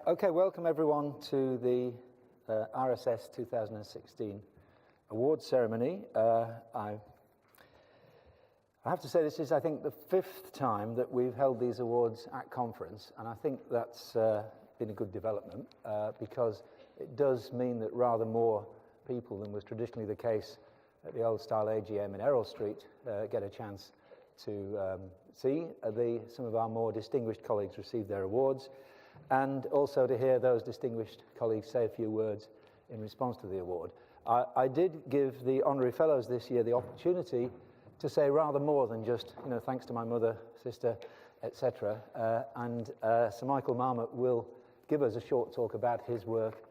Okay, welcome everyone to the RSS 2016 awards ceremony. I have to say this is, I think, the 5th time that we've held these awards at conference, and I think that's been a good development because it does mean that rather more people than was traditionally the case at the old-style AGM in Errol Street get a chance to see some of our more distinguished colleagues receive their awards, and also to hear those distinguished colleagues say a few words in response to the award. I did give the Honorary Fellows this year the opportunity to say rather more than just, thanks to my mother, sister, etc. And Sir Michael Marmot will give us a short talk about his work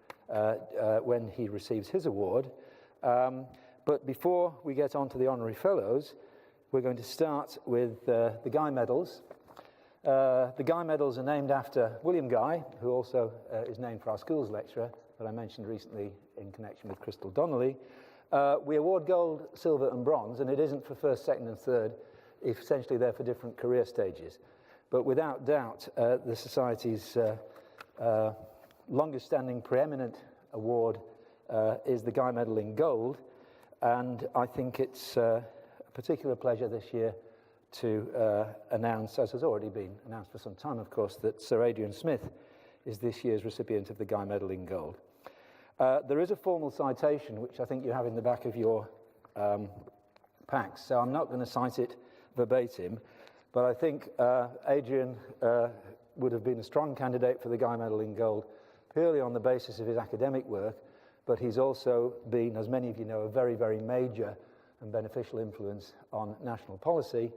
when he receives his award. But before we get on to the Honorary Fellows, we're going to start with the Guy Medals. The Guy Medals are named after William Guy, who also is named for our schools lecturer that I mentioned recently in connection with Crystal Donnelly. We award gold, silver and bronze, and it isn't for first, second and third. Essentially they're for different career stages. But without doubt, the Society's longest standing preeminent award is the Guy Medal in gold, and I think it's a particular pleasure this year to announce, as has already been announced for some time, of course, that Sir Adrian Smith is this year's recipient of the Guy Medal in Gold. There is a formal citation, which I think you have in the back of your packs, so I'm not going to cite it verbatim, but I think Adrian would have been a strong candidate for the Guy Medal in Gold purely on the basis of his academic work, but he's also been, as many of you know, a very, very major and beneficial influence on national policy,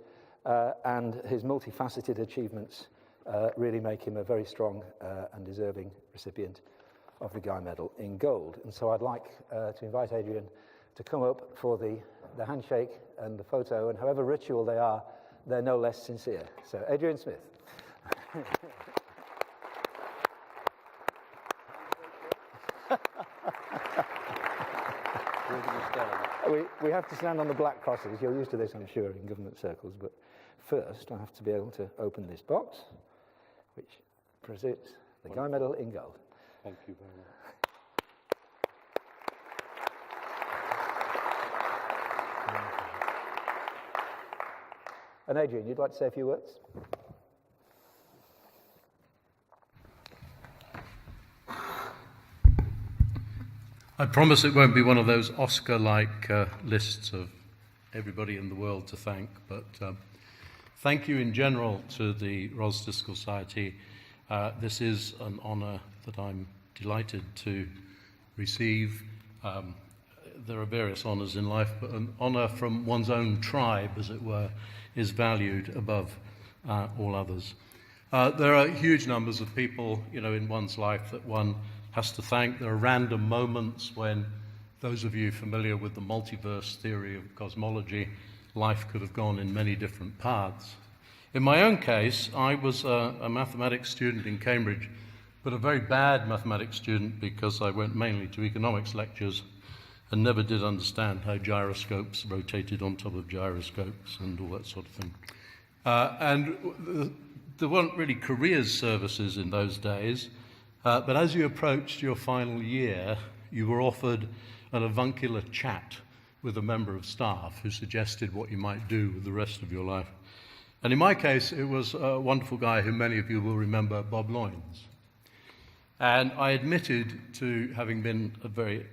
and his multifaceted achievements really make him a very strong and deserving recipient of the Guy Medal in Gold. And so I'd like to invite Adrian to come up for the handshake and the photo, and however ritual they are, they're no less sincere. So, Adrian Smith. We have to stand on the black crosses. You're used to this, I'm sure, in government circles, but first I have to be able to open this box, which presents the Guy Medal in Gold. Thank you very much. And Adrian, you'd like to say a few words? I promise it won't be one of those Oscar-like lists of everybody in the world to thank, but thank you in general to the Royal Statistical Society. This is an honour that I'm delighted to receive. There are various honours in life, but an honour from one's own tribe, as it were, is valued above all others. There are huge numbers of people, in one's life that one has to thank. There are random moments when, those of you familiar with the multiverse theory of cosmology, life could have gone in many different paths. In my own case, I was a mathematics student in Cambridge, but a very bad mathematics student because I went mainly to economics lectures and never did understand how gyroscopes rotated on top of gyroscopes and all that sort of thing. And there weren't really careers services in those days, but as you approached your final year, you were offered an avuncular chat with a member of staff who suggested what you might do with the rest of your life. And in my case, it was a wonderful guy who many of you will remember, Bob Loynes. And I admitted to having been a very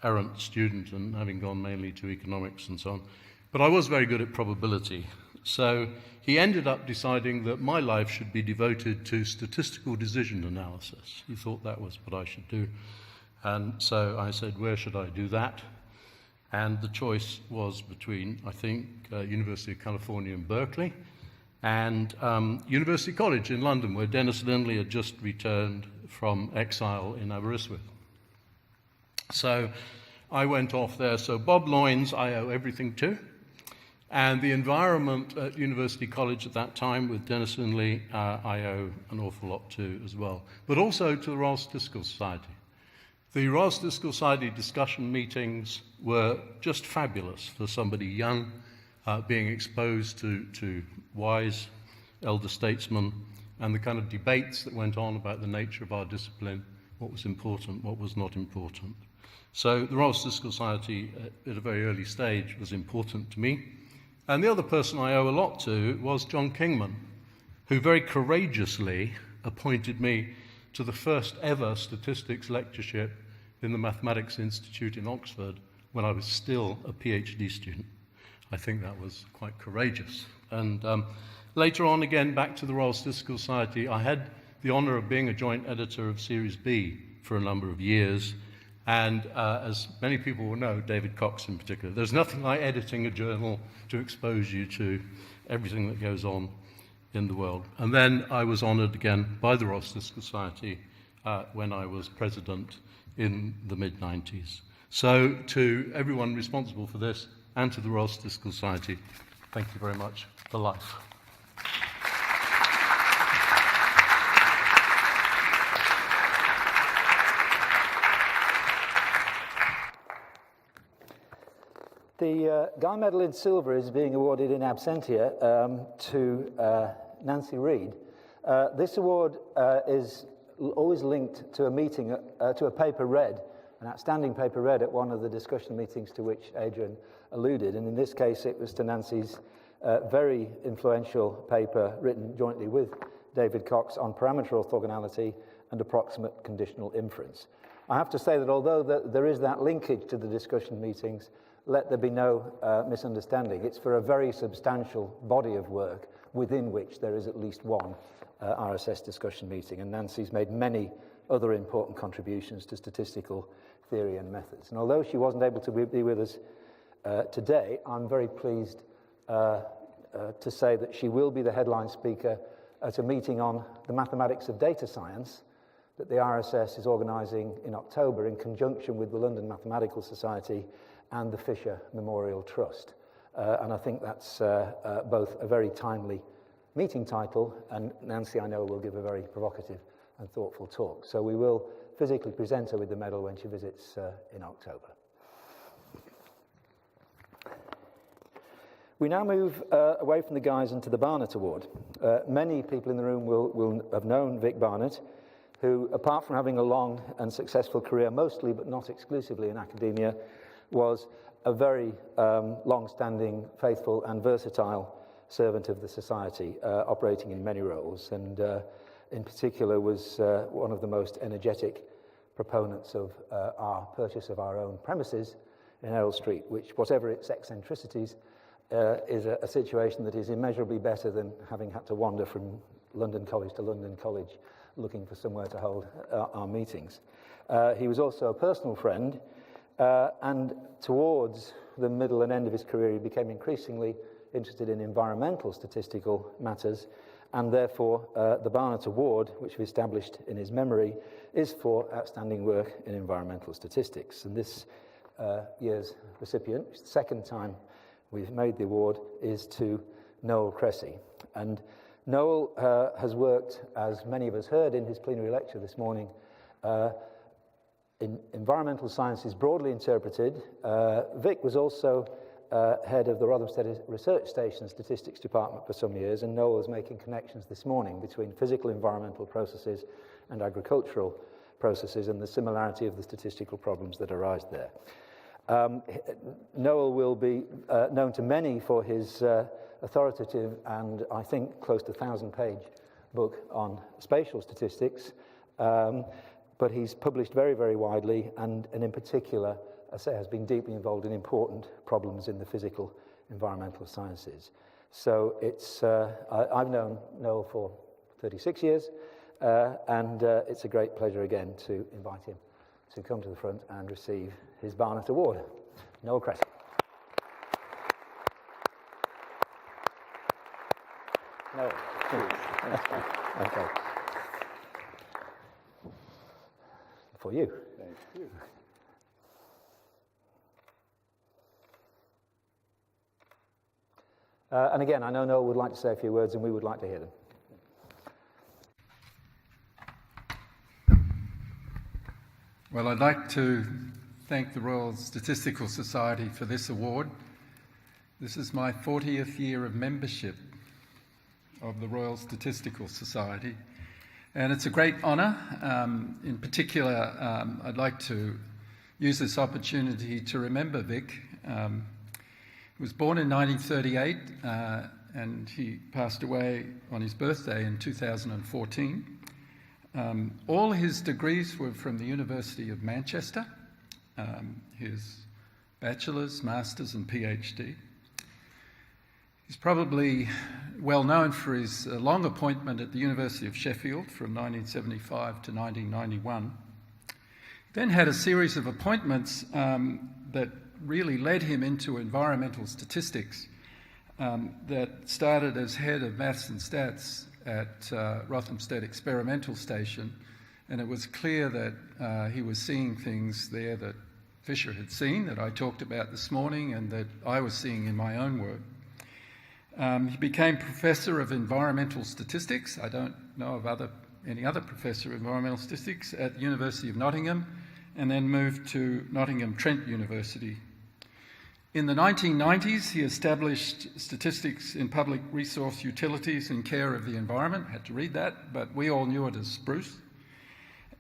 errant student and having gone mainly to economics and so on, but I was very good at probability. So he ended up deciding that my life should be devoted to statistical decision analysis. He thought that was what I should do. And so I said, where should I do that? And the choice was between, I think, University of California in Berkeley and University College in London, where Dennis Lindley had just returned from exile in Aberystwyth. So I went off there. So Bob Loynes, I owe everything to. And the environment at University College at that time with Dennis Lindley, I owe an awful lot to as well. But also to the Royal Statistical Society. The Royal Statistical Society discussion meetings were just fabulous for somebody young, being exposed to wise elder statesmen and the kind of debates that went on about the nature of our discipline, what was important, what was not important. So the Royal Statistical Society at a very early stage was important to me. And the other person I owe a lot to was John Kingman, who very courageously appointed me to the first ever statistics lectureship in the Mathematics Institute in Oxford when I was still a PhD student. I think that was quite courageous. And later on, again, back to the Royal Statistical Society, I had the honour of being a joint editor of Series B for a number of years. And as many people will know, David Cox in particular, there's nothing like editing a journal to expose you to everything that goes on in the world. And then I was honoured again by the Royal Statistical Society when I was president in the mid-90s. So to everyone responsible for this and to the Royal Statistical Society, thank you very much for life. The Guy Medal in Silver is being awarded in absentia to Nancy Reid. This award is always linked to a meeting, to a paper read, an outstanding paper read at one of the discussion meetings to which Adrian alluded. And in this case, it was to Nancy's very influential paper written jointly with David Cox on parameter orthogonality and approximate conditional inference. I have to say that although there is that linkage to the discussion meetings, let there be no misunderstanding. It's for a very substantial body of work within which there is at least one RSS discussion meeting. And Nancy's made many other important contributions to statistical theory and methods. And although she wasn't able to be with us today, I'm very pleased to say that she will be the headline speaker at a meeting on the mathematics of data science that the RSS is organising in October in conjunction with the London Mathematical Society and the Fisher Memorial Trust. And I think that's both a very timely meeting title, and Nancy, I know, will give a very provocative and thoughtful talk. So we will physically present her with the medal when she visits in October. We now move away from the Guys and to the Barnett Award. Many people in the room will have known Vic Barnett, who, apart from having a long and successful career, mostly but not exclusively in academia, was a very long-standing, faithful and versatile servant of the Society, operating in many roles, and in particular was one of the most energetic proponents of our purchase of our own premises in Errol Street, which, whatever its eccentricities, is a situation that is immeasurably better than having had to wander from London College to London College looking for somewhere to hold our meetings. He was also a personal friend, and towards the middle and end of his career, he became increasingly interested in environmental statistical matters, and therefore the Barnett Award, which we established in his memory, is for outstanding work in environmental statistics. And this year's recipient, which is the second time we've made the award, is to Noel Cressy. And Noel has worked, as many of us heard in his plenary lecture this morning, in environmental sciences broadly interpreted. Vic was also head of the Rothamsted Research Station Statistics Department for some years, and Noel was making connections this morning between physical environmental processes and agricultural processes and the similarity of the statistical problems that arise there. Noel will be known to many for his authoritative and, I think, close to 1,000-page book on spatial statistics, but he's published very, very widely, and in particular, I say, has been deeply involved in important problems in the physical environmental sciences. So it's I've known Noel for 36 years, and it's a great pleasure again to invite him to come to the front and receive his Barnett Award. Noel Cressy. Noel. Okay. For you. Thank you. And again, I know Noel would like to say a few words, and we would like to hear them. Well, I'd like to thank the Royal Statistical Society for this award. This is my 40th year of membership, of the Royal Statistical Society. And it's a great honour. In particular, I'd like to use this opportunity to remember Vic. He was born in 1938 and he passed away on his birthday in 2014. All his degrees were from the University of Manchester, his bachelor's, master's and PhD. He's probably well known for his long appointment at the University of Sheffield from 1975 to 1991. He then had a series of appointments that really led him into environmental statistics that started as head of maths and stats at Rothamsted Experimental Station, and it was clear that he was seeing things there that Fisher had seen, that I talked about this morning, and that I was seeing in my own work. He became Professor of Environmental Statistics. I don't know of any other Professor of Environmental Statistics at the University of Nottingham, and then moved to Nottingham Trent University. In the 1990s, he established Statistics in Public Resource Utilities and Care of the Environment. I had to read that, but we all knew it as Spruce.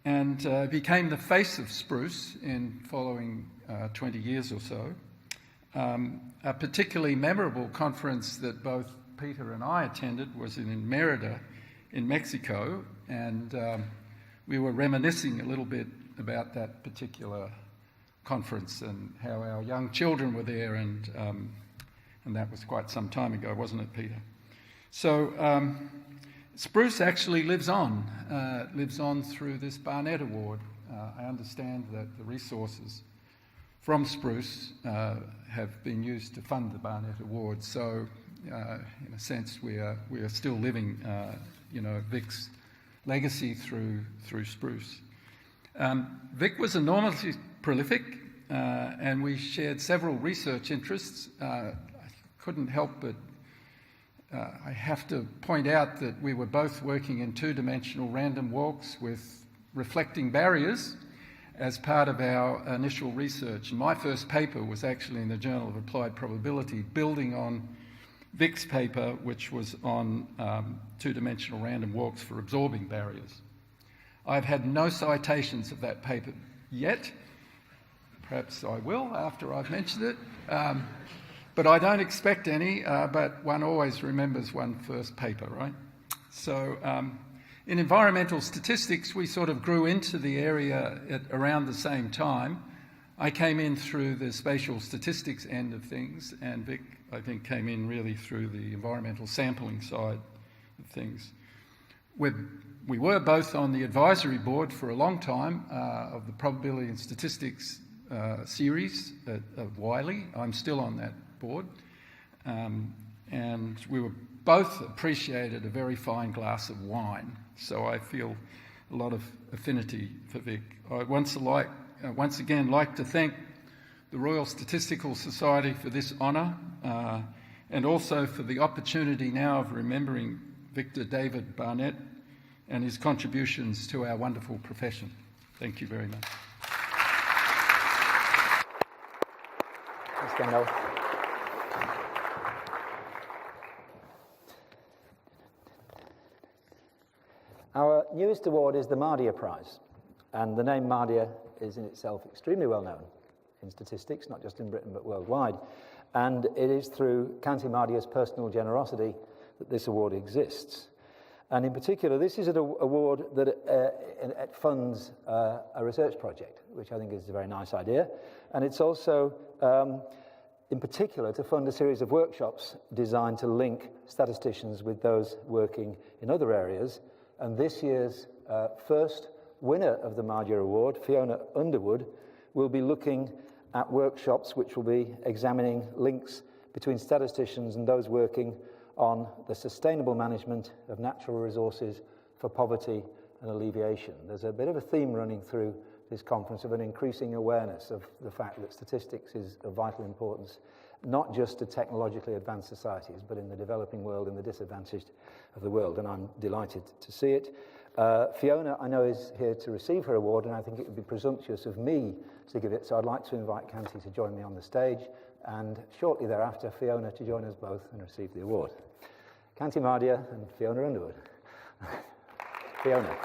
And became the face of Spruce in following 20 years or so. A particularly memorable conference that both Peter and I attended was in Mérida in Mexico, and we were reminiscing a little bit about that particular conference and how our young children were there, and that was quite some time ago, wasn't it, Peter? So Spruce actually lives on through this Barnett Award. I understand that the resources from Spruce have been used to fund the Barnett Award. So, in a sense, we are still living, Vic's legacy through Spruce. Vic was enormously prolific, and we shared several research interests. I couldn't help but I have to point out that we were both working in two-dimensional random walks with reflecting barriers as part of our initial research. And my first paper was actually in the Journal of Applied Probability, building on Vic's paper, which was on two-dimensional random walks for absorbing barriers. I've had no citations of that paper yet. Perhaps I will after I've mentioned it. But I don't expect any, but one always remembers one first paper, right? So in environmental statistics, we sort of grew into the area at around the same time. I came in through the spatial statistics end of things, and Vic, I think, came in really through the environmental sampling side of things. We were both on the advisory board for a long time of the Probability and Statistics series of Wiley. I'm still on that board, and we were both appreciated a very fine glass of wine, so I feel a lot of affinity for Vic. I once again like to thank the Royal Statistical Society for this honour, and also for the opportunity now of remembering Victor David Barnett and his contributions to our wonderful profession. Thank you very much. Thanks, Kendall. Our newest award is the Mardia Prize, and the name Mardia is in itself extremely well known in statistics, not just in Britain but worldwide, and it is through County Mardia's personal generosity that this award exists. And in particular, this is an award that it funds a research project, which I think is a very nice idea, and it's also in particular to fund a series of workshops designed to link statisticians with those working in other areas. And this year's first winner of the Mardia Award, Fiona Underwood, will be looking at workshops which will be examining links between statisticians and those working on the sustainable management of natural resources for poverty and alleviation. There's a bit of a theme running through this conference of an increasing awareness of the fact that statistics is of vital importance, not just to technologically advanced societies, but in the developing world and the disadvantaged of the world, and I'm delighted to see it. Fiona, I know, is here to receive her award, and I think it would be presumptuous of me to give it, so I'd like to invite Canty to join me on the stage, and shortly thereafter, Fiona to join us both and receive the award. Kanti Mardia and Fiona Underwood. Fiona.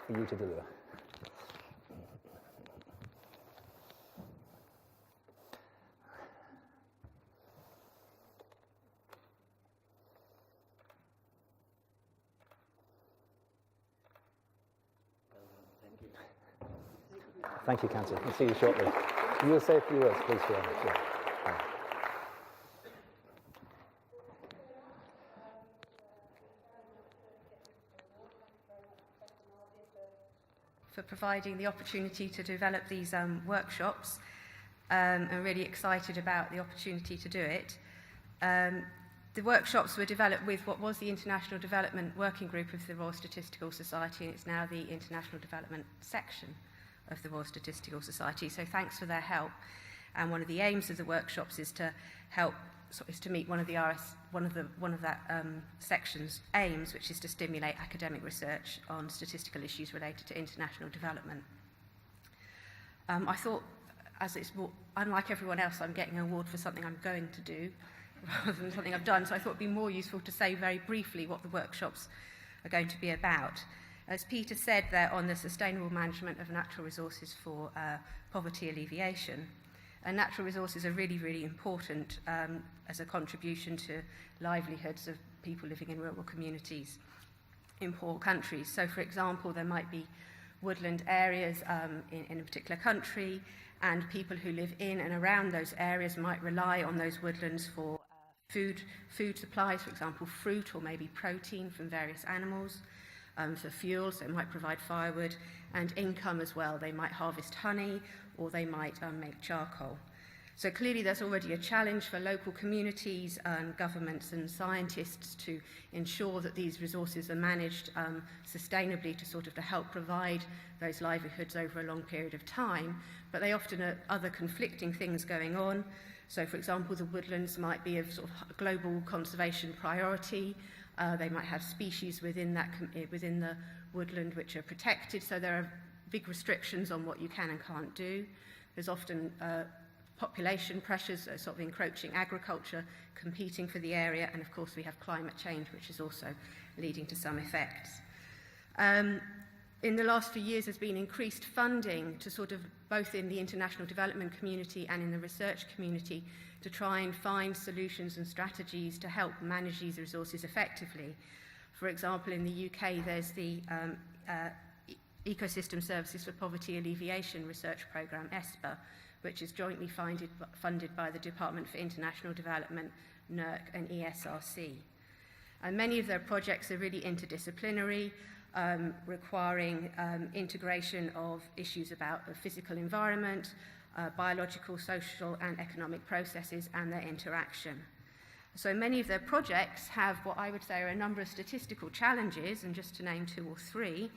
For you to deliver. Thank you, Kanti. I'll see you shortly. You will say a few words, please, Fiona. Sure. For providing the opportunity to develop these workshops. I'm really excited about the opportunity to do it. The workshops were developed with what was the International Development Working Group of the Royal Statistical Society, and it's now the International Development Section of the Royal Statistical Society, so thanks for their help. And one of the aims of the workshops is to help, is to meet one of that section's aims, which is to stimulate academic research on statistical issues related to international development. I thought, as it's more, unlike everyone else, I'm getting an award for something I'm going to do rather than something I've done, so I thought it'd be more useful to say very briefly what the workshops are going to be about. As Peter said there on the sustainable management of natural resources for poverty alleviation, and natural resources are really, really important as a contribution to livelihoods of people living in rural communities in poor countries. So, for example, there might be woodland areas in a particular country, and people who live in and around those areas might rely on those woodlands for food supplies, for example, fruit or maybe protein from various animals. For fuel, so it might provide firewood, and income as well. They might harvest honey, or they might make charcoal. So clearly there's already a challenge for local communities, governments and scientists to ensure that these resources are managed sustainably to help provide those livelihoods over a long period of time, but they often have other conflicting things going on. So, for example, the woodlands might be of global conservation priority. They might have species within the woodland which are protected, so there are big restrictions on what you can and can't do. There's often population pressures, encroaching agriculture competing for the area, and of course we have climate change, which is also leading to some effects. In the last few years there's been increased funding to both in the international development community and in the research community to try and find solutions and strategies to help manage these resources effectively. For example, in the UK there's the Ecosystem Services for Poverty Alleviation Research Programme, ESPA, which is jointly funded by the Department for International Development, NERC and ESRC. And many of their projects are really interdisciplinary, requiring integration of issues about the physical environment, biological, social and economic processes and their interaction. So many of their projects have what I would say are a number of statistical challenges, and just to name two or three,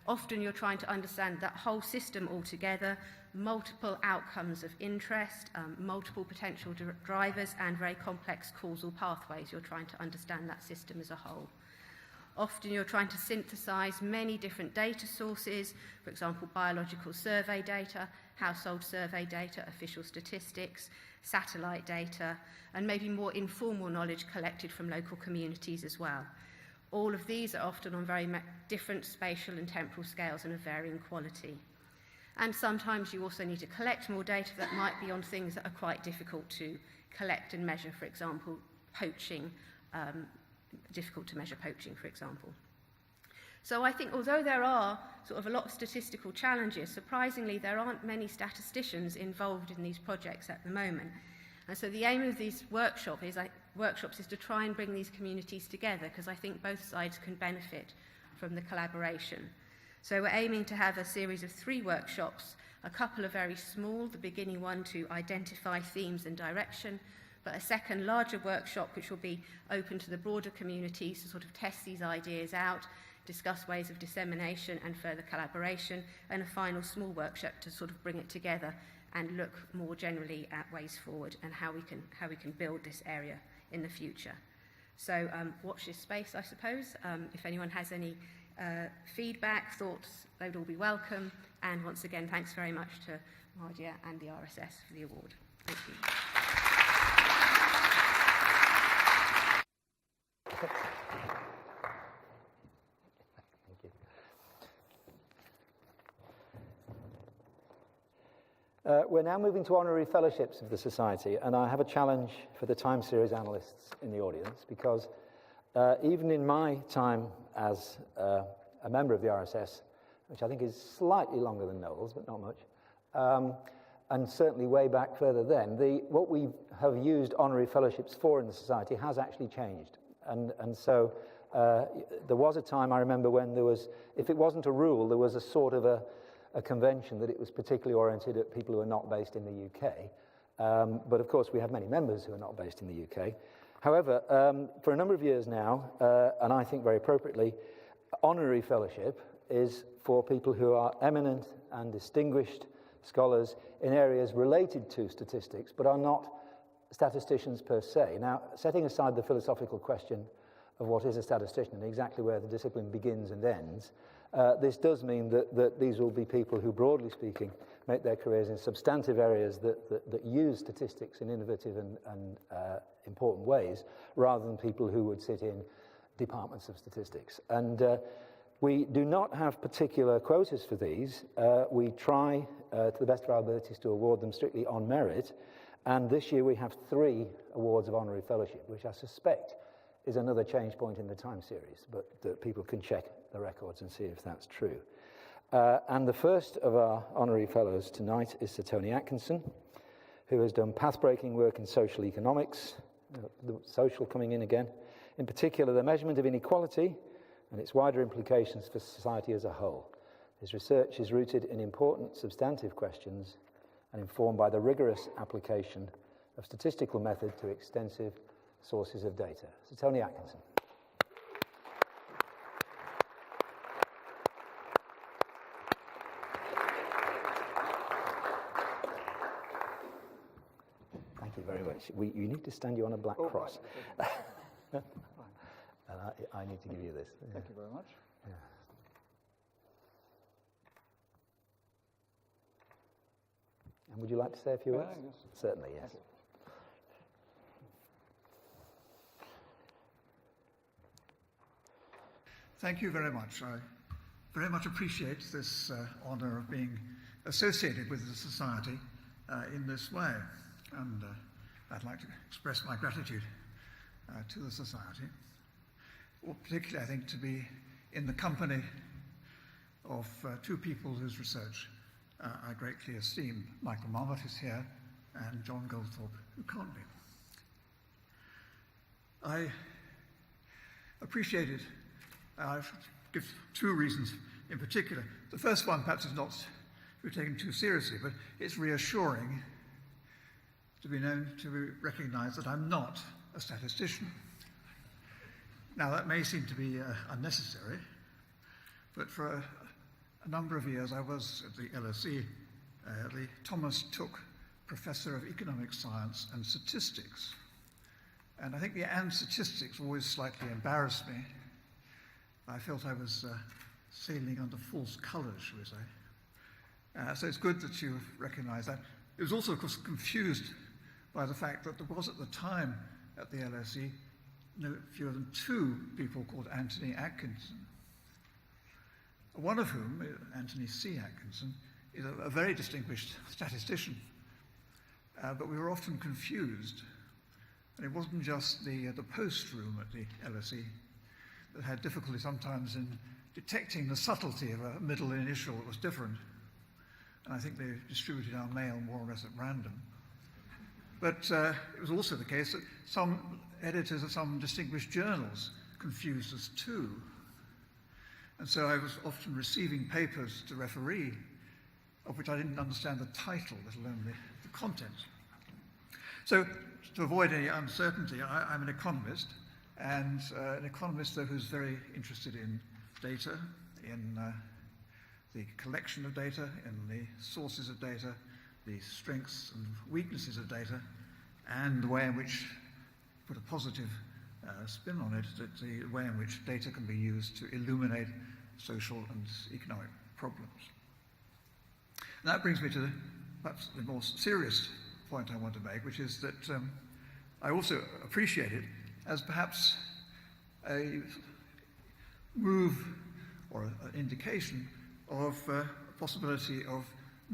often you're trying to understand that whole system altogether, multiple outcomes of interest, multiple potential drivers and very complex causal pathways. You're trying to understand that system as a whole. Often you're trying to synthesize many different data sources, for example, biological survey data, household survey data, official statistics, satellite data, and maybe more informal knowledge collected from local communities as well. All of these are often on very different spatial and temporal scales and of varying quality. And sometimes you also need to collect more data that might be on things that are quite difficult to collect and measure, for example, poaching, difficult to measure poaching, for example. So I think although there are a lot of statistical challenges, surprisingly there aren't many statisticians involved in these projects at the moment. And so the aim of these workshops is to try and bring these communities together, because I think both sides can benefit from the collaboration. So we're aiming to have a series of 3 workshops. A couple are very small, the beginning one to identify themes and direction, but a second larger workshop which will be open to the broader communities to test these ideas out, discuss ways of dissemination and further collaboration, and a final small workshop to bring it together and look more generally at ways forward and how we can build this area in the future. So watch this space, I suppose. If anyone has any feedback, thoughts, they would all be welcome. And once again, thanks very much to Mardia and the RSS for the award. Thank you. Thank you. We're now moving to honorary fellowships of the Society, and I have a challenge for the time series analysts in the audience, because even in my time as a member of the RSS, which I think is slightly longer than Noel's, but not much, and certainly way back further then, what we have used honorary fellowships for in the Society has actually changed. And so there was a time, I remember, when there was, if it wasn't a rule, there was a sort of a convention that it was particularly oriented at people who are not based in the UK. But of course, we have many members who are not based in the UK. However, for a number of years now, and I think very appropriately, honorary fellowship is for people who are eminent and distinguished scholars in areas related to statistics, but are not statisticians per se. Now, setting aside the philosophical question of what is a statistician and exactly where the discipline begins and ends, this does mean that these will be people who, broadly speaking, make their careers in substantive areas that use statistics in innovative and important ways, rather than people who would sit in departments of statistics. And we do not have particular quotas for these. We try, to the best of our abilities, to award them strictly on merit. And this year we have 3 awards of honorary fellowship, which I suspect is another change point in the time series, but that people can check the records and see if that's true. And the first of our honorary fellows tonight is Sir Tony Atkinson, who has done path-breaking work in social economics, the social coming in again, in particular the measurement of inequality and its wider implications for society as a whole. His research is rooted in important substantive questions and informed by the rigorous application of statistical method to extensive sources of data. So Tony Atkinson. Thank you very much. You need to stand you on a black cross. Right. And I need to give you this. Thank you very much. Yeah. And would you like to say a few words? Yes. Certainly, yes. Okay. Thank you very much. I very much appreciate this honour of being associated with the Society in this way. And I'd like to express my gratitude to the Society. Well, particularly, I think, to be in the company of 2 people whose research I greatly esteem. Michael Marmot is here, and John Goldthorpe, who can't be. I appreciate it. I'll give 2 reasons in particular. The first one perhaps is not to be taken too seriously, but it's reassuring to be known, to be recognised that I'm not a statistician. Now, that may seem to be unnecessary, but for a number of years I was at the LSE, the Thomas Tooke Professor of Economic Science and Statistics. And I think the "and statistics" always slightly embarrassed me. I felt I was sailing under false colours, shall we say. So it's good that you recognise that. It was also, of course, confused by the fact that there was at the time at the LSE no fewer than 2 people called Anthony Atkinson, one of whom, Anthony C. Atkinson, is a very distinguished statistician. But we were often confused. And it wasn't just the post room at the LSE that had difficulty sometimes in detecting the subtlety of a middle initial that was different. And I think they distributed our mail more or less at random. But it was also the case that some editors of some distinguished journals confused us too. And so I was often receiving papers to referee of which I didn't understand the title, let alone the content. So to avoid any uncertainty, I'm an economist, and an economist, though, who's very interested in data, in the collection of data, in the sources of data, the strengths and weaknesses of data, and the way in which, to put a positive spin on it, that the way in which data can be used to illuminate social and economic problems. And that brings me to perhaps the more serious point I want to make, which is that I also appreciate it as perhaps a move or an indication of a possibility of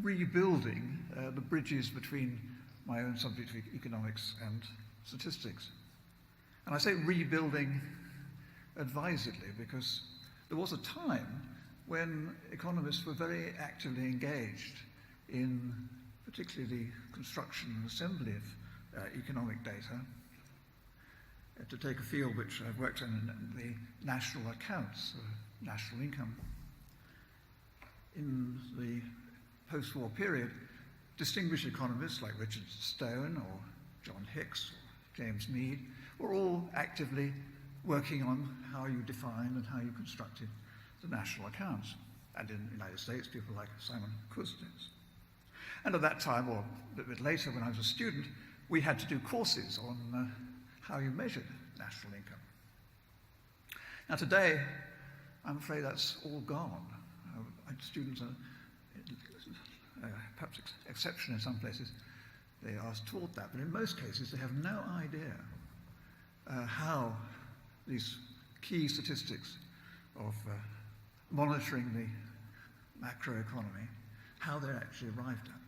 rebuilding the bridges between my own subject of economics and statistics. And I say rebuilding advisedly because there was a time when economists were very actively engaged in particularly the construction and assembly of economic data. To take a field which I've worked in the national accounts, national income. In the post-war period, distinguished economists like Richard Stone or John Hicks or James Mead were all actively working on how you defined and how you constructed the national accounts. And in the United States, people like Simon Kuznets. And at that time, or a bit later when I was a student, we had to do courses on how you measured national income. Now today, I'm afraid that's all gone. Students are perhaps exception in some places. They are taught that, but in most cases they have no idea how these key statistics of monitoring the macroeconomy, how they're actually arrived at.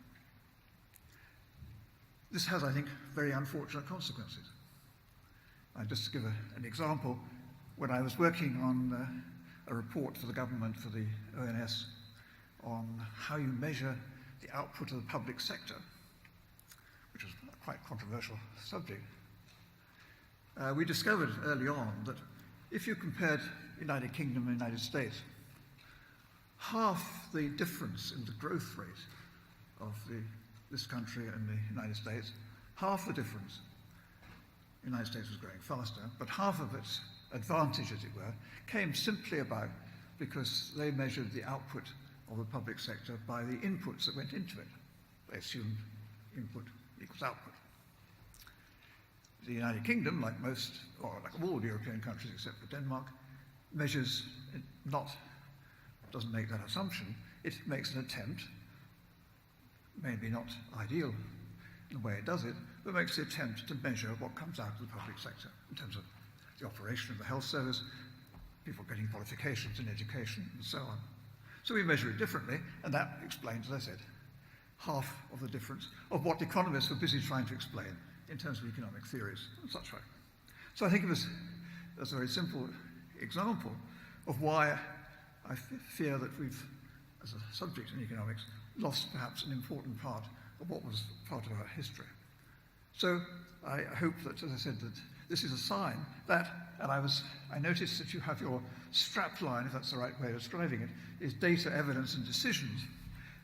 This has, I think, very unfortunate consequences. Just to give an example, when I was working on a report for the government, for the ONS, on how you measure the output of the public sector, which was a quite controversial subject, we discovered early on that if you compared United Kingdom and United States, half the difference in the growth rate of this country and the United States, half the difference. The United States was growing faster, but half of its advantage, as it were, came simply about because they measured the output of the public sector by the inputs that went into it. They assumed input equals output. The United Kingdom, like most, or like all European countries except for Denmark, measures doesn't make that assumption. It makes an attempt, maybe not ideal in the way it does it, but makes the attempt to measure what comes out of the public sector in terms of the operation of the health service, people getting qualifications in education, and so on. So we measure it differently, and that explains, as I said, half of the difference of what economists were busy trying to explain in terms of economic theories and such like. So I think that's a very simple example of why I fear that we've, as a subject in economics, lost perhaps an important part of what was part of our history. So I hope that, as I said, that this is a sign that, and I noticed that you have your strap line, if that's the right way of describing it, is data, evidence, and decisions.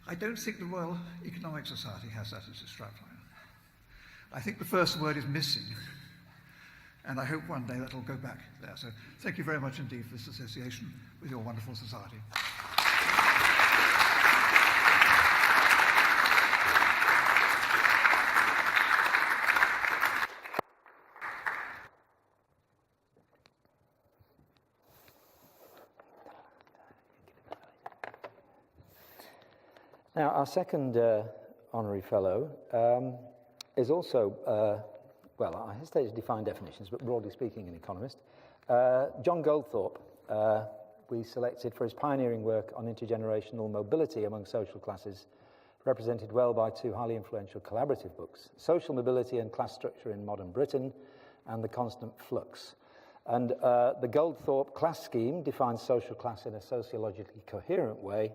I don't think the Royal Economic Society has that as a strap line. I think the first word is missing, and I hope one day that will go back there. So thank you very much indeed for this association with your wonderful society. Now, our second Honorary Fellow is also, well, I hesitate to define definitions, but broadly speaking, an economist. John Goldthorpe, we selected for his pioneering work on intergenerational mobility among social classes, represented well by two highly influential collaborative books, Social Mobility and Class Structure in Modern Britain, and The Constant Flux. And the Goldthorpe class scheme defines social class in a sociologically coherent way,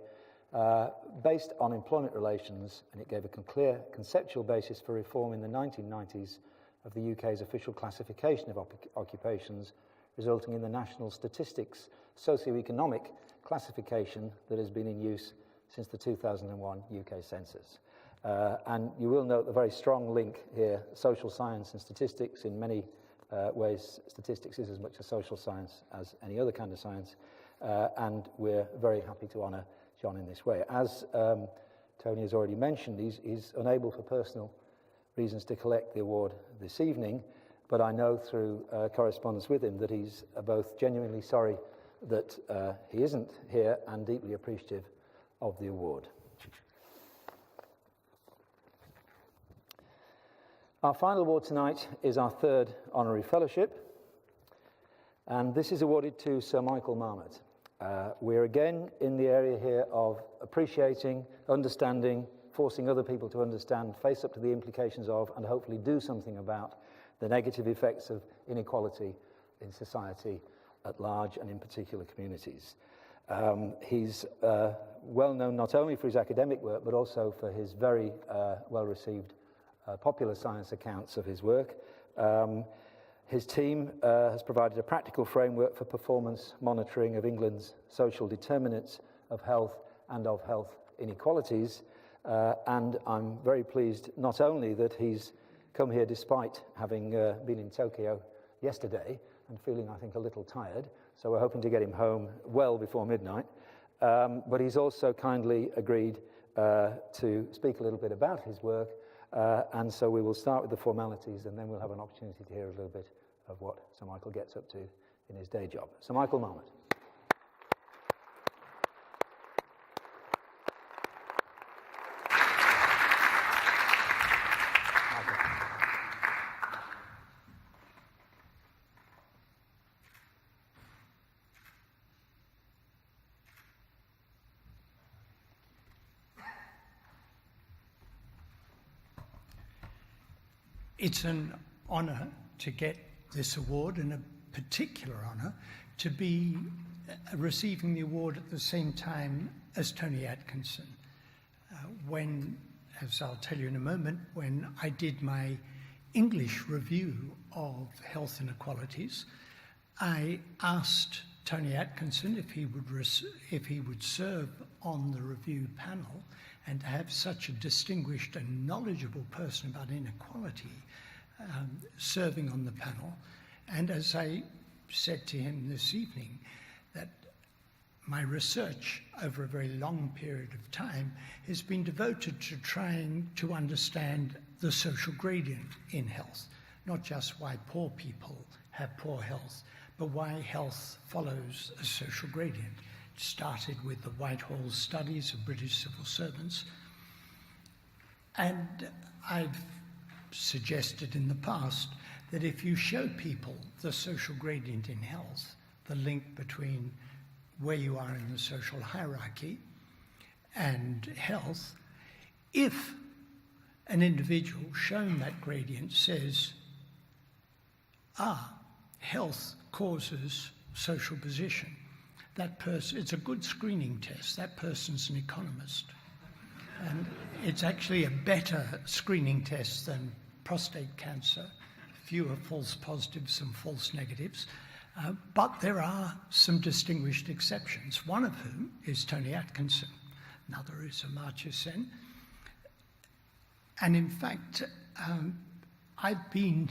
based on employment relations, and it gave a clear conceptual basis for reform in the 1990s of the UK's official classification of occupations, resulting in the National Statistics Socioeconomic Classification that has been in use since the 2001 UK census. And you will note the very strong link here, social science and statistics. In many ways, statistics is as much a social science as any other kind of science, and we're very happy to honour John in this way. As Tony has already mentioned, he's unable for personal reasons to collect the award this evening, but I know through correspondence with him that he's both genuinely sorry that he isn't here and deeply appreciative of the award. Our final award tonight is our third Honorary Fellowship, and this is awarded to Sir Michael Marmot. We're again in the area here of appreciating, understanding, forcing other people to understand, face up to the implications of, and hopefully do something about the negative effects of inequality in society at large and in particular communities. He's well known not only for his academic work but also for his very well-received popular science accounts of his work. His team has provided a practical framework for performance monitoring of England's social determinants of health and of health inequalities. And I'm very pleased not only that he's come here despite having been in Tokyo yesterday and feeling, I think, a little tired, so we're hoping to get him home well before midnight, but he's also kindly agreed to speak a little bit about his work, and so we will start with the formalities and then we'll have an opportunity to hear a little bit of what Sir Michael gets up to in his day job. Sir Michael Marmot. It's an honour to get this award, and a particular honour to be receiving the award at the same time as Tony Atkinson. When, as I'll tell you in a moment, when I did my English review of health inequalities, I asked Tony Atkinson if he would serve on the review panel, and to have such a distinguished and knowledgeable person about inequality serving on the panel. And as I said to him this evening, that my research over a very long period of time has been devoted to trying to understand the social gradient in health, not just why poor people have poor health, but why health follows a social gradient. It started with the Whitehall studies of British civil servants, and I've suggested in the past that if you show people the social gradient in health, the link between where you are in the social hierarchy and health, if an individual shown that gradient says, health causes social position, that person, it's a good screening test, that person's an economist. And it's actually a better screening test than prostate cancer, fewer false positives and false negatives. But there are some distinguished exceptions, one of whom is Tony Atkinson, another is Amartya Sen. And in fact, I've been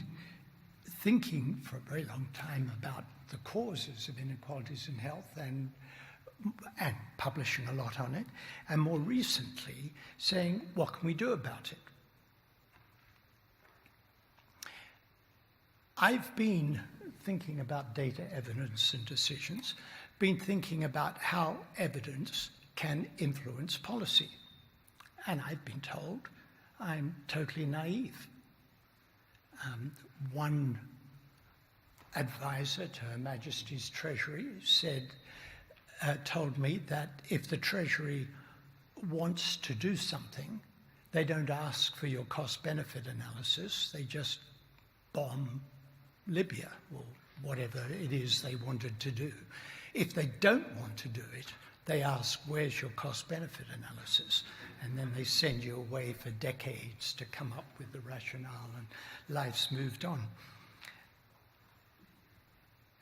thinking for a very long time about the causes of inequalities in health and publishing a lot on it, and more recently saying, what can we do about it? I've been thinking about data, evidence and decisions, been thinking about how evidence can influence policy. And I've been told I'm totally naive. One advisor to Her Majesty's Treasury told me that if the Treasury wants to do something, they don't ask for your cost-benefit analysis, they just bomb Libya or whatever it is they wanted to do. If they don't want to do it, they ask, where's your cost-benefit analysis? And then they send you away for decades to come up with the rationale, and life's moved on.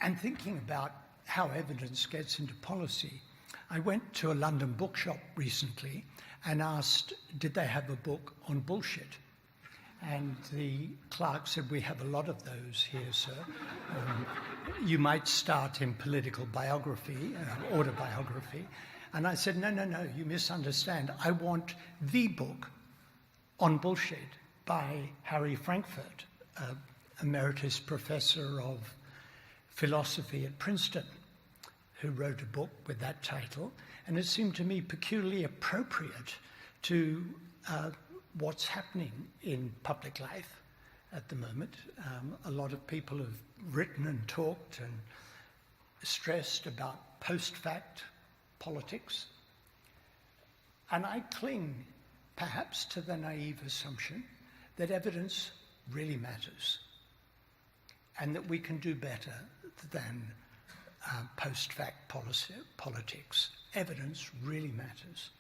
And thinking about how evidence gets into policy, I went to a London bookshop recently and asked, did they have a book on bullshit? And the clerk said, we have a lot of those here, sir. You might start in political biography, autobiography. And I said, no, you misunderstand. I want the book on bullshit by Harry Frankfurt, emeritus professor of philosophy at Princeton, who wrote a book with that title, and it seemed to me peculiarly appropriate to what's happening in public life at the moment. A lot of people have written and talked and stressed about post-fact politics, and I cling perhaps to the naive assumption that evidence really matters and that we can do better than post-fact politics. Evidence really matters.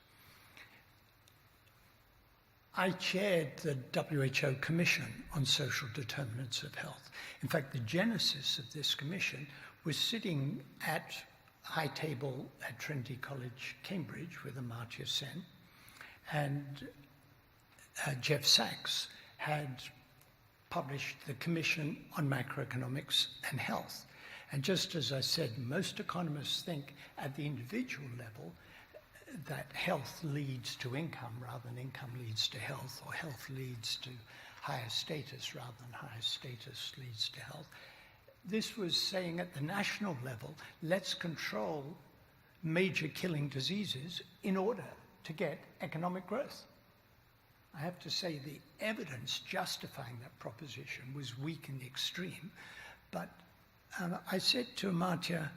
I chaired the WHO Commission on Social Determinants of Health. In fact, the genesis of this commission was sitting at high table at Trinity College, Cambridge, with Amartya Sen, and Jeff Sachs had published the Commission on Macroeconomics and Health. And just as I said, most economists think at the individual level that health leads to income rather than income leads to health, or health leads to higher status rather than higher status leads to health. This was saying at the national level, let's control major killing diseases in order to get economic growth. I have to say the evidence justifying that proposition was weak in the extreme, but I said to Amartya,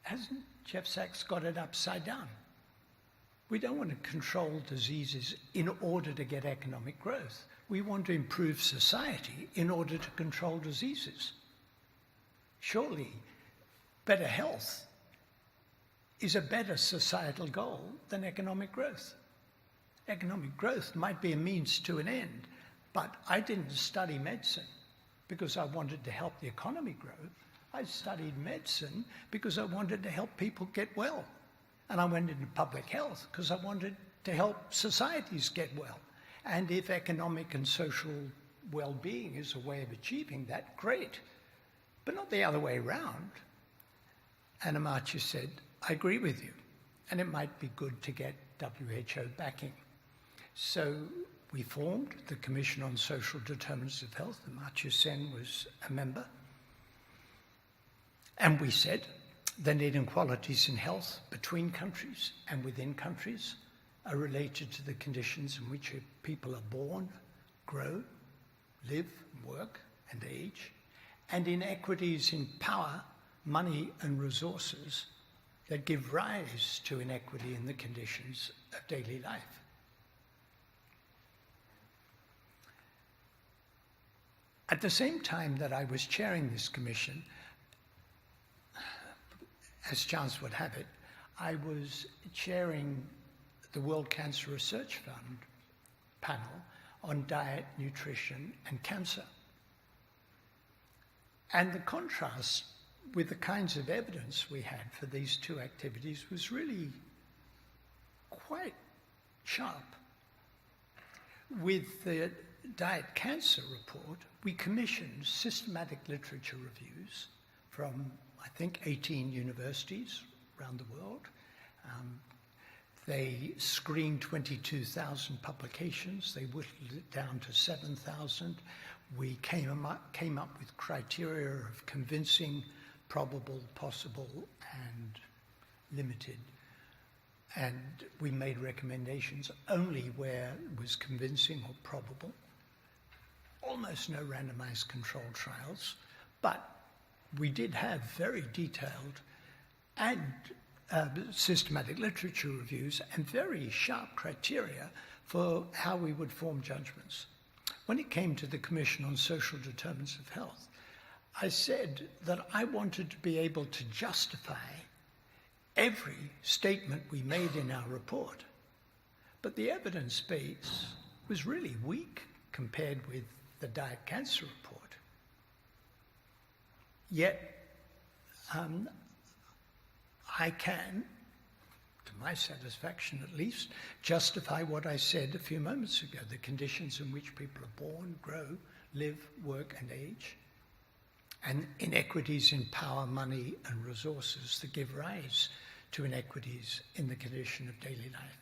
hasn't Jeff Sachs got it upside down? We don't want to control diseases in order to get economic growth. We want to improve society in order to control diseases. Surely, better health is a better societal goal than economic growth. Economic growth might be a means to an end, but I didn't study medicine because I wanted to help the economy grow. I studied medicine because I wanted to help people get well. And I went into public health because I wanted to help societies get well. And if economic and social well-being is a way of achieving that, great. But not the other way around. And Amartya said, I agree with you. And it might be good to get WHO backing. So we formed the Commission on Social Determinants of Health. Amartya Sen was a member. And we said that inequalities in health between countries and within countries are related to the conditions in which people are born, grow, live, work, and age, and inequities in power, money, and resources that give rise to inequity in the conditions of daily life. At the same time that I was chairing this commission, as chance would have it, I was chairing the World Cancer Research Fund panel on diet, nutrition, and cancer. And the contrast with the kinds of evidence we had for these two activities was really quite sharp. With the Diet Cancer Report, we commissioned systematic literature reviews from, I think, 18 universities around the world. They screened 22,000 publications. They whittled it down to 7,000. We came up with criteria of convincing, probable, possible, and limited. And we made recommendations only where it was convincing or probable. Almost no randomized controlled trials, but we did have very detailed and systematic literature reviews and very sharp criteria for how we would form judgments. When it came to the Commission on Social Determinants of Health, I said that I wanted to be able to justify every statement we made in our report, but the evidence base was really weak compared with the Diet Cancer Report. Yet, I can, to my satisfaction at least, justify what I said a few moments ago, the conditions in which people are born, grow, live, work, and age, and inequities in power, money, and resources that give rise to inequities in the condition of daily life.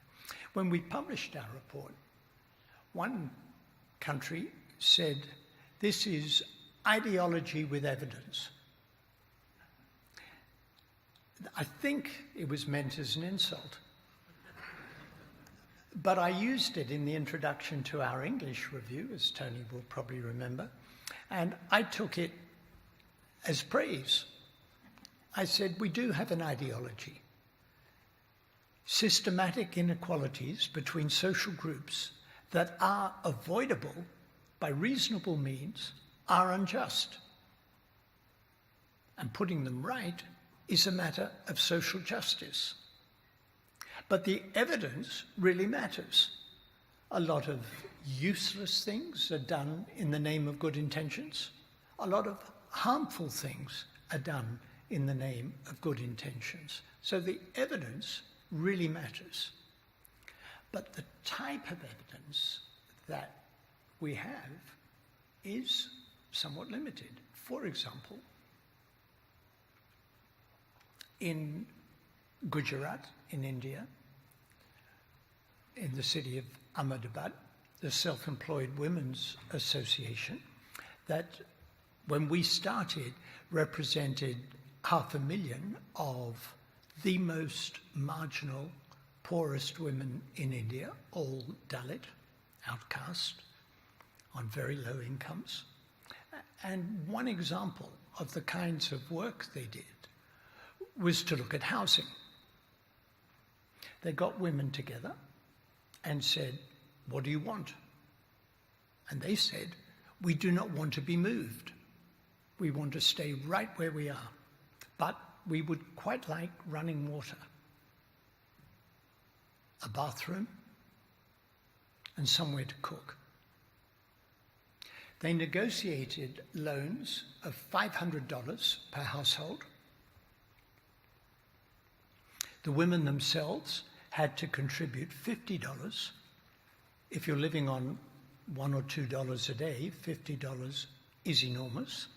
When we published our report, one country said This is ideology with evidence. I think it was meant as an insult. But I used it in the introduction to our English review, as Tony will probably remember, and I took it as praise. I said, we do have an ideology. Systematic inequalities between social groups that are avoidable by reasonable means are unjust. And putting them right is a matter of social justice. But the evidence really matters. A lot of useless things are done in the name of good intentions. A lot of harmful things are done in the name of good intentions. So the evidence really matters. But the type of evidence that we have is somewhat limited. For example, in Gujarat, in India, in the city of Ahmedabad, the Self-Employed Women's Association, that when we started represented 500,000 of the most marginal, poorest women in India, all Dalit, outcast, on very low incomes. And one example of the kinds of work they did was to look at housing. They got women together and said, what do you want? And they said, we do not want to be moved. We want to stay right where we are. But we would quite like running water, a bathroom, and somewhere to cook. They negotiated loans of $500 per household. The women themselves had to contribute $50. If you're living on $1 or $2 a day, $50 is enormous.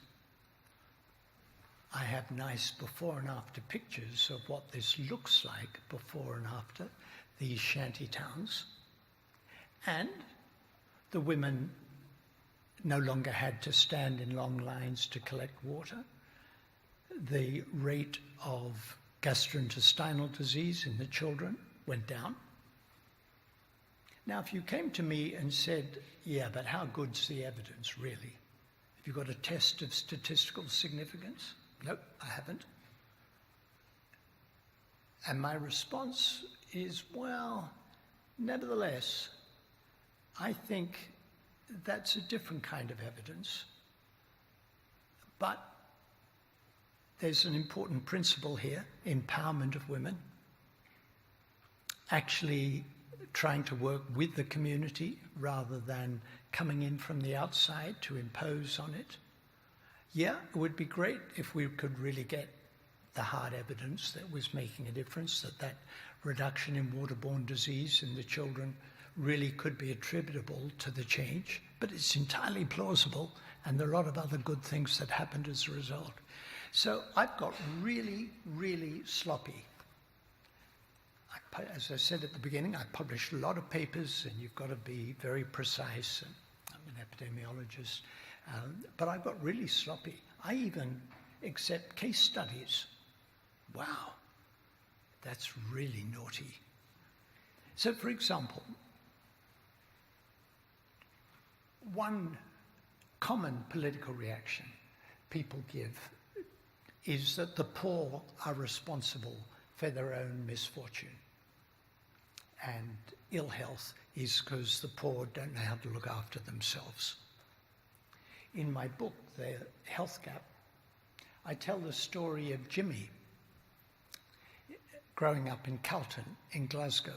I have nice before and after pictures of what this looks like before and after these shanty towns. And the women no longer had to stand in long lines to collect water. The rate of gastrointestinal disease in the children went down. Now, if you came to me and said, yeah, but how good's the evidence, really? Have you got a test of statistical significance? Nope, I haven't. And my response is, well, nevertheless, I think that's a different kind of evidence. But there's an important principle here, empowerment of women, actually trying to work with the community rather than coming in from the outside to impose on it. Yeah, it would be great if we could really get the hard evidence that was making a difference, that reduction in waterborne disease in the children really could be attributable to the change. But it's entirely plausible, and there are a lot of other good things that happened as a result. So I've got really, really sloppy. As I said at the beginning, I published a lot of papers, and you've got to be very precise. And I'm an epidemiologist. But I got really sloppy. I even accept case studies. Wow, that's really naughty. So, for example, one common political reaction people give is that the poor are responsible for their own misfortune. And ill health is because the poor don't know how to look after themselves. In my book, The Health Gap, I tell the story of Jimmy growing up in Calton in Glasgow.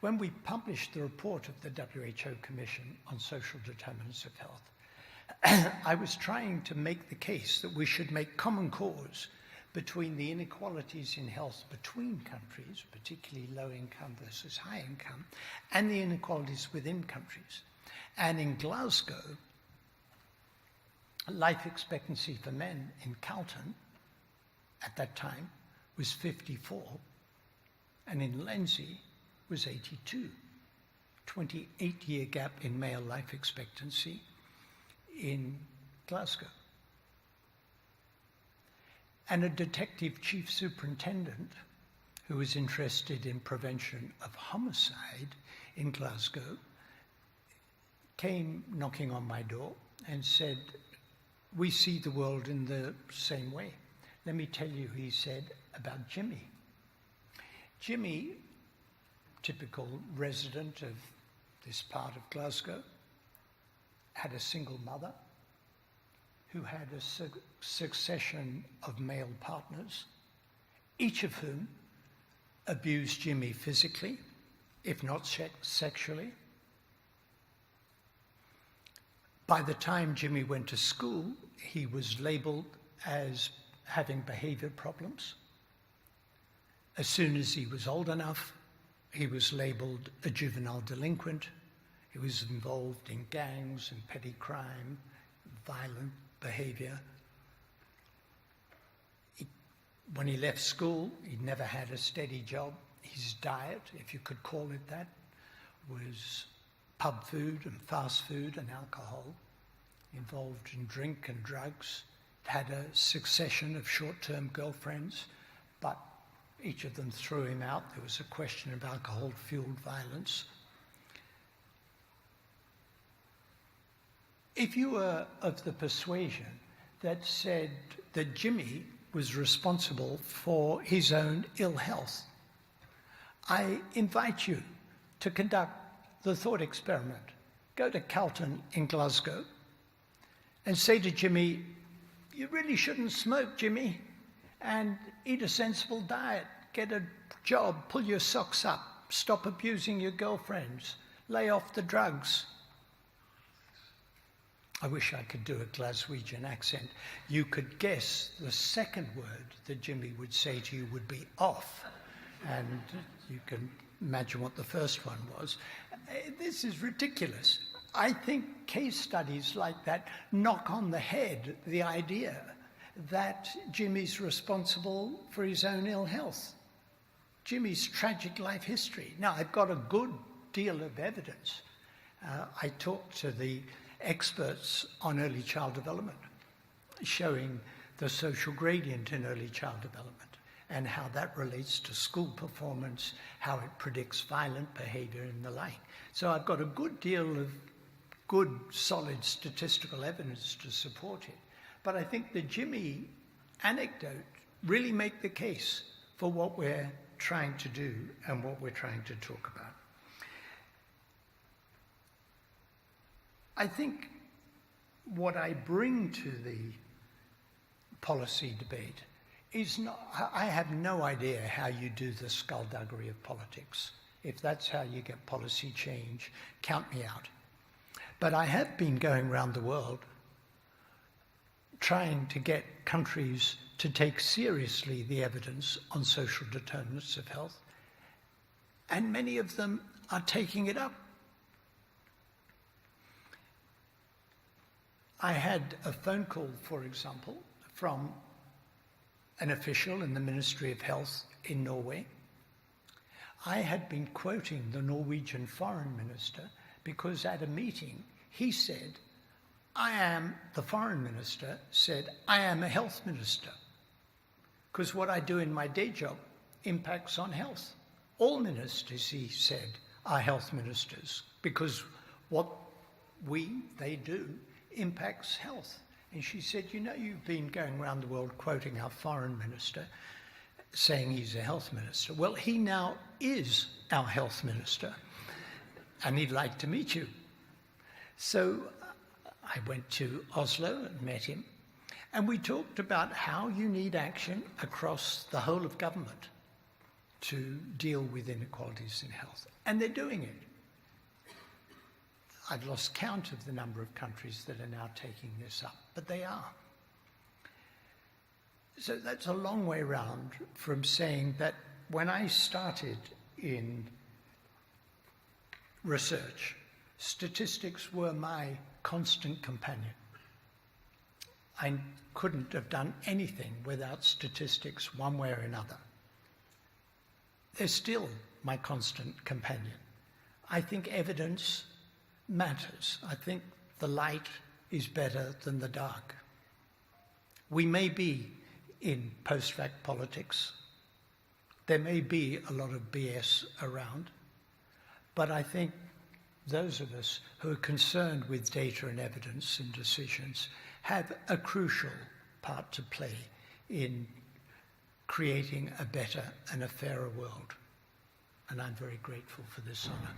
When we published the report of the WHO Commission on Social Determinants of Health, I was trying to make the case that we should make common cause between the inequalities in health between countries, particularly low income versus high income, and the inequalities within countries. And in Glasgow, life expectancy for men in Calton at that time was 54, and in Lenzie was 82. 28-year gap in male life expectancy. In Glasgow. And a detective chief superintendent who was interested in prevention of homicide in Glasgow came knocking on my door and said, "We see the world in the same way. Let me tell you," he said, "about Jimmy." Jimmy, typical resident of this part of Glasgow, had a single mother who had a succession of male partners, each of whom abused Jimmy physically, if not sexually. By the time Jimmy went to school, he was labelled as having behaviour problems. As soon as he was old enough, he was labelled a juvenile delinquent. He was involved in gangs and petty crime, violent behaviour. When he left school, he'd never had a steady job. His diet, if you could call it that, was pub food and fast food and alcohol, involved in drink and drugs, had a succession of short-term girlfriends, but each of them threw him out. There was a question of alcohol-fueled violence. If you were of the persuasion that said that Jimmy was responsible for his own ill health, I invite you to conduct the thought experiment. Go to Calton in Glasgow and say to Jimmy, "You really shouldn't smoke, Jimmy, and eat a sensible diet, get a job, pull your socks up, stop abusing your girlfriends, lay off the drugs." I wish I could do a Glaswegian accent. You could guess the second word that Jimmy would say to you would be off, and you can imagine what the first one was. This is ridiculous. I think case studies like that knock on the head the idea that Jimmy's responsible for his own ill health, Jimmy's tragic life history. Now, I've got a good deal of evidence. I talked to the experts on early child development, showing the social gradient in early child development and how that relates to school performance, how it predicts violent behaviour and the like. So I've got a good deal of good, solid statistical evidence to support it. But I think the Jimmy anecdote really make the case for what we're trying to do and what we're trying to talk about. I think what I bring to the policy debate is not, I have no idea how you do the skullduggery of politics. If that's how you get policy change, count me out. But I have been going around the world trying to get countries to take seriously the evidence on social determinants of health, and many of them are taking it up. I had a phone call, for example, from an official in the Ministry of Health in Norway. I had been quoting the Norwegian foreign minister because at a meeting he said, the foreign minister said, "I am a health minister," because what I do in my day job impacts on health. All ministers, he said, are health ministers because what they do impacts health. And she said, "You've been going around the world quoting our foreign minister, saying he's a health minister. Well, he now is our health minister, and he'd like to meet you." So I went to Oslo and met him, and we talked about how you need action across the whole of government to deal with inequalities in health. And they're doing it. I've lost count of the number of countries that are now taking this up, but they are. So that's a long way round from saying that when I started in research, statistics were my constant companion. I couldn't have done anything without statistics one way or another. They're still my constant companion. I think evidence matters. I think the light is better than the dark. We may be in post-fact politics. There may be a lot of BS around, but I think those of us who are concerned with data and evidence and decisions have a crucial part to play in creating a better and a fairer world. And I'm very grateful for this honour.